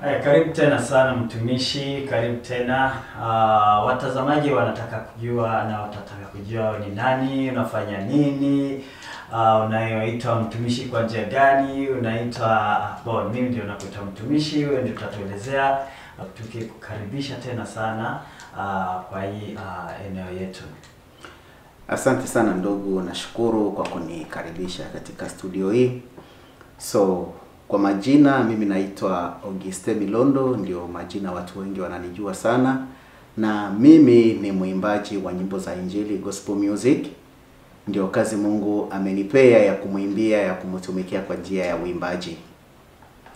Karibu tena sana mtumishi, karibu tena. Watazamaji wanataka kujua na watataka kujua ni nani, unafanya nini, unaitwa mtumishi kwa njia gani, unaitwa mimi ndio nakuita mtumishi, wewe ndio utatuelezea. Tukikukaribisha tena sana kwa hii eneo yetu. Asante sana ndugu, nashukuru kwa kunikaribisha katika studio hii. So kwa majina mimi naitwa Auguste Milondo, ndio majina watu wengi wananijua sana, na mimi ni mwimbaji wa nyimbo za injili, gospel music. Ndio kazi Mungu amenipea ya kumuimbia, ya kumtumikia kwa njia ya uimbaji.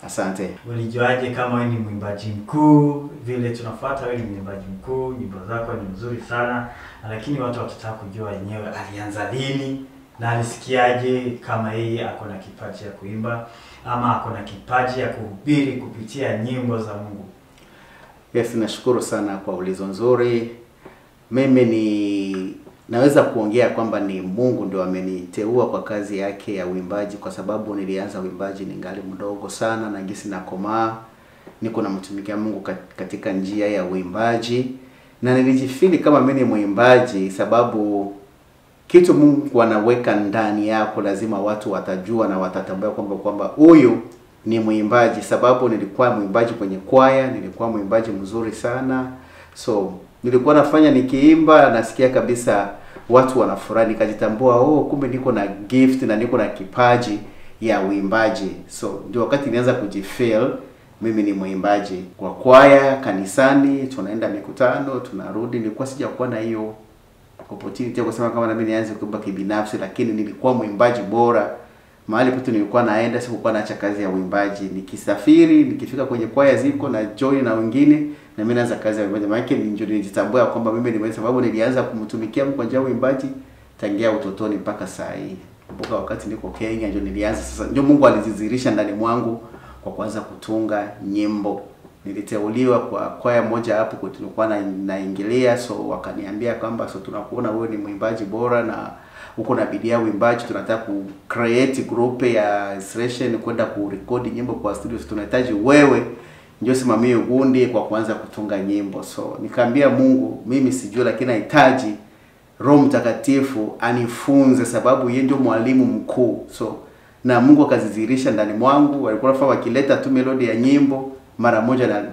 Asante. Ulijuaje kama wewe ni mwimbaji mkuu? Vile tunafuata wewe ni mwimbaji mkuu, nyimbo zako ni nzuri sana, lakini watu watataka kujua yenyewe alianza lini na alisikiaje kama yeye ako na kipaji ya kuimba ama ako na kipaji ya kuhubiri kupitia nyimbo za Mungu. Yes, nashukuru sana kwa ulizo nzuri. Mimi naweza kuongea kwamba ni Mungu ndio ameniteua kwa kazi yake ya uimbaji, kwa sababu nilianza uimbaji ningali mdogo sana, na ngisi na komaa niko namtumikia Mungu katika njia ya uimbaji, na nilijifili kama mimi ni mwimbaji sababu kitu Mungu anaweka ndani yako lazima watu watajua na watatambua kwamba huyu ni mwimbaji, sababu nilikuwa mwimbaji kwenye kwaya, nilikuwa mwimbaji mzuri sana. So nilikuwa nafanya nikiimba, nasikia kabisa watu wanafurahi, nikajitambua kumbe niko na gift na niko na kipaji ya uimbaji. So ndio wakati nilianza kujifeel mimi ni mwimbaji kwa kwaya, kanisani, tunaenda mikutano, tunarudi. Nilikuwa sijakuwa na hiyo opportunity ya kusema kama na mimi nianze kuimba kibinafsi, lakini nilikuwa mwimbaji bora. Mahali pote nilikuwa naenda sikuwa naacha kazi ya uimbaji. Nikisafiri, nikifika kwenye kwaya ziko na join na wengine, na mimi naanza kazi ya uimbaji. Maana ndio nilijitambua kwamba mimi ni mwimbaji, sababu nilianza kumtumikia Mungu kwa njia ya uimbaji tangia utotoni mpaka saa hii. Kumbuka wakati niko Kenya ndio nilianza, sasa ndio Mungu alizizirisha ndani mwangu kwa kuanza kutunga nyimbo. Niliteuliwa kwa kwaya moja hapo tulikuwa naingilia, so wakaniambia kwamba tunakuona wewe ni mwimbaji bora na uko na bidii ya uimbaji, tunataka ku create group ya session kwenda kurekodi nyimbo kwa studio, tunahitaji wewe ndio simamie gundi kwa kuanza kutunga nyimbo. So nikaambia Mungu, mimi sijui, lakini nahitaji Roho Mtakatifu anifunze, sababu yeye ndio mwalimu mkuu. So na Mungu akazizirisha ndani mwangu, walikuwa nafaa wakileta tu melody ya nyimbo mara moja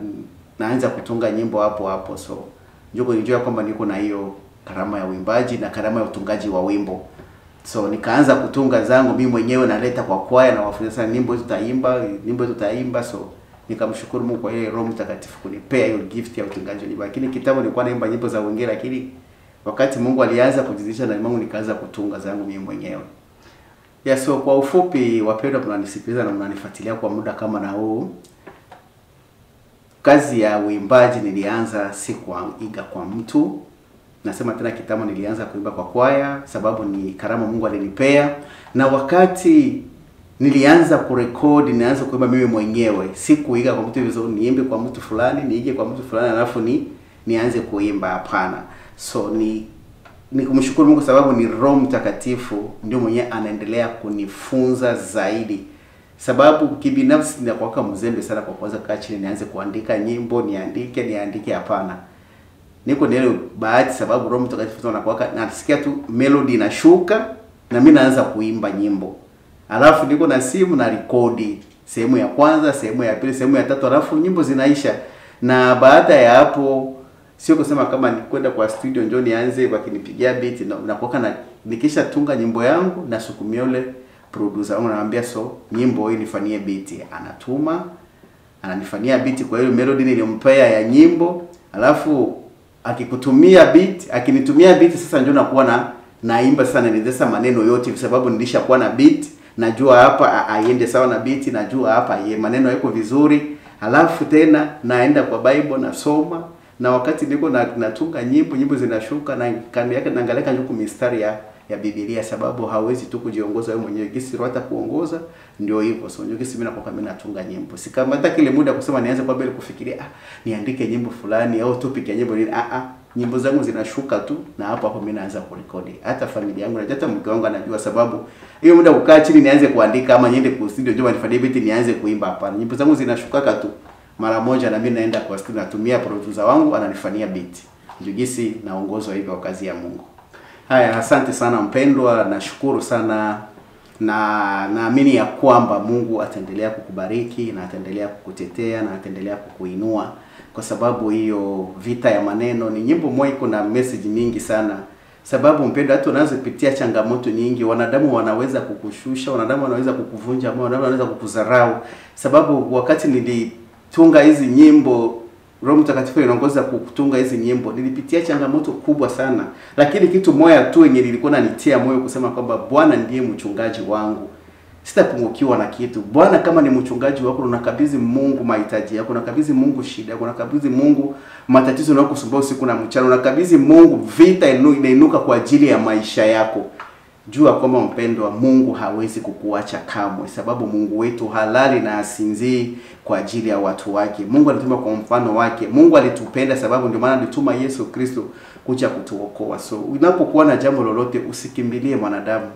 naanza kutunga nyimbo hapo. So ndio nilijua kwamba niko na hiyo karama ya uimbaji na karama ya utungaji wa wimbo. So nikaanza kutunga zangu mimi mwenyewe, naleta kwa kwaya na wafundisha nyimbo tutaimba. So nikamshukuru Mungu kwa ile Roho Mtakatifu kunipea hiyo gift ya utungaji wa nyimbo. Lakini kitambo nilikuwa naimba nyimbo za wengine, lakini wakati Mungu alianza kujizisha ndani mwangu nikaanza kutunga zangu mimi mwenyewe. So kwa ufupi, wapendwa mnanisikiliza na mnanifuatilia kwa muda kama na huu, kazi ya uimbaji nilianza si kuiga kwa mtu. Nasema tena kitambo nilianza kuimba kwa kwaya sababu ni karama Mungu alinipea, na wakati nilianza kurekodi nilianza kuimba mimi mwenyewe, si kuiga kwa mtu hivyo niimbe kwa mtu fulani, niige kwa mtu fulani alafu nianze kuimba, hapana. So ni kumshukuru Mungu sababu ni Roho Mtakatifu ndio mwenyewe anaendelea kunifunza zaidi, sababu kibinafsi ninakuwa mzembe sana kwa kwanza kaa chini nianze kuandika nyimbo, niandike hapana. Niko na ile bahati sababu Roho Mtakatifu anakuwa nasikia tu melody inashuka na mimi naanza kuimba nyimbo. Alafu niko na simu na rekodi sehemu ya kwanza, sehemu ya pili, sehemu ya tatu, alafu nyimbo zinaisha. Na baada ya hapo sio kusema kama nikwenda kwa studio njoo nianze wakinipigia beat, na kwa nikisha tunga nyimbo yangu na sukumia yule producer wangu, naambia nyimbo hii nifanyie beat, ananifanyia beat kwa hiyo melody niliyompea ya nyimbo. Alafu akinitumia beat sasa ndio nakuwa naimba sana, nileza maneno yote kwa sababu nilishakuwa na beat, najua hapa aiende sawa na beat, najua hapa maneno yako vizuri. Alafu tena naenda kwa Bible nasoma, na wakati niko natunga nyimbo zinashuka na kando yake naangalia njuku mistari ya Biblia, sababu hawezi tu kujiongoza wewe mwenyewe, gisi Roho atakuongoza. Ndio hivyo. So ndio gisi mimi napokuwa mimi natunga nyimbo, sikamata kile muda kusema nianze kwa mbele kufikiria niandike nyimbo fulani au topic ya nyimbo nini. Nyimbo zangu zinashuka tu na hapo mimi naanza kurekodi. Hata familia yangu na hata mke wangu anajua, sababu hiyo muda kukaa chini nianze kuandika ama niende kwa studio njoo nifanye beat nianze kuimba, hapana. Nyimbo zangu zinashuka tu mara moja na mimi naenda kwa studio, natumia producer wangu ananifanyia beat. Njugisi naongozwa hivyo kwa kazi ya Mungu. Haya, asante sana mpendwa, nashukuru sana, na naamini ya kwamba Mungu ataendelea kukubariki na ataendelea kukutetea na ataendelea kukuinua, kwa sababu hiyo vita ya maneno ni nyimbo moja, kuna message mingi sana. Sababu mpendwa, hata unazopitia changamoto nyingi, wanadamu wanaweza kukushusha, wanadamu wanaweza kukuvunja moyo, wanadamu wanaweza kukudharau. Sababu wakati nilitunga hizi nyimbo, Roho Mtakatifu aliongoza kutunga hizi nyimbo, nilipitia changamoto kubwa sana, lakini kitu moja tu yenye nilikuwa nanitia moyo kusema kwamba Bwana ndiye mchungaji wangu, sitapungukiwa na kitu. Bwana kama ni mchungaji wako, unakabidhi Mungu mahitaji yako, unakabidhi Mungu shida yako, unakabidhi Mungu matatizo yanayokusumbua usiku na mchana, unakabidhi Mungu vita inainuka kwa ajili ya maisha yako. Jua kwamba mpendwa, Mungu hawezi kukuacha kamwe, sababu Mungu wetu halali na asinzii kwa ajili ya watu wake. Mungu alituma kwa mfano wake. Mungu alitupenda, sababu ndio maana alituma Yesu Kristo kuja kutuokoa. So unapokuwa na jambo lolote, usikimbilie mwanadamu.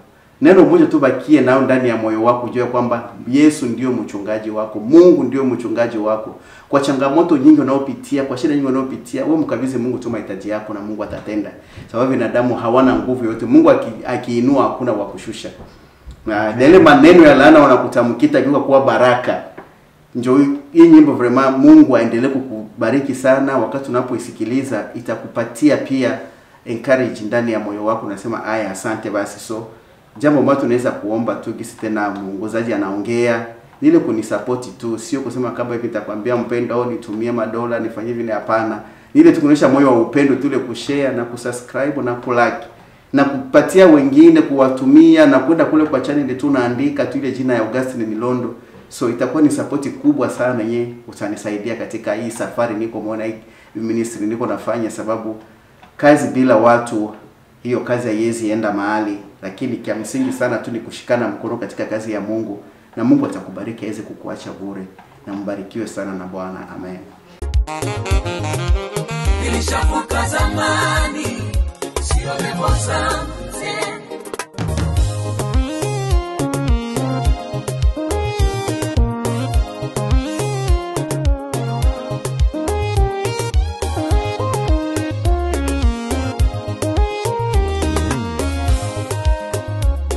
Neno moja tu bakie nao ndani ya moyo wako, jua kwamba Yesu ndio mchungaji wako, Mungu ndio mchungaji wako. Kwa changamoto nyingi unaopitia, kwa shida nyingi unaopitia, wewe mkabidhi Mungu tu mahitaji yako na Mungu atatenda. Sababu binadamu hawana nguvu yote. Mungu akiinua hakuna wa kushusha. Na ile maneno ya laana wanakutamkita kiwa kuwa baraka. Njoo hii nyimbo vraiment Mungu aendelee kukubariki sana. Wakati unapoisikiliza itakupatia pia encourage ndani ya moyo wako, unasema aya asante basi. So jambo ambalo tunaweza kuomba tu kisi tena mwongozaji anaongea ile kunisupport tu, sio kusema kama hivi nitakwambia mpendo au nitumie madola nifanye hivi, hapana. Ile tukuonyesha moyo wa upendo tu, ile kushare na kusubscribe na kulike na kupatia wengine, kuwatumia na kwenda kule kwa channel tu naandika tu ile jina ya Augustine Milondo. So itakuwa ni support kubwa sana yenyewe, utanisaidia katika hii safari niko muona hii ministry niko nafanya, sababu kazi bila watu hiyo kazi haiwezi enda mahali. Lakini kia msingi sana tu ni kushikana mkono katika kazi ya Mungu, na Mungu atakubariki aweze kukuacha bure. Na mbarikiwe sana na Bwana. Amen. Nilishafuka zamani, sio lekosa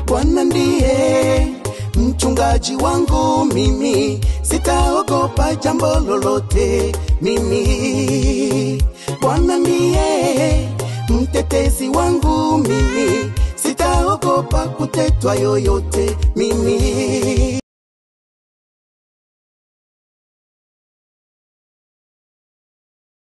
Bwana ndiye mchungaji wangu mimi, sitaogopa jambo lolote mimi. Bwana ndiye mtetezi wangu mimi, sitaogopa kutetwa yoyote mimi.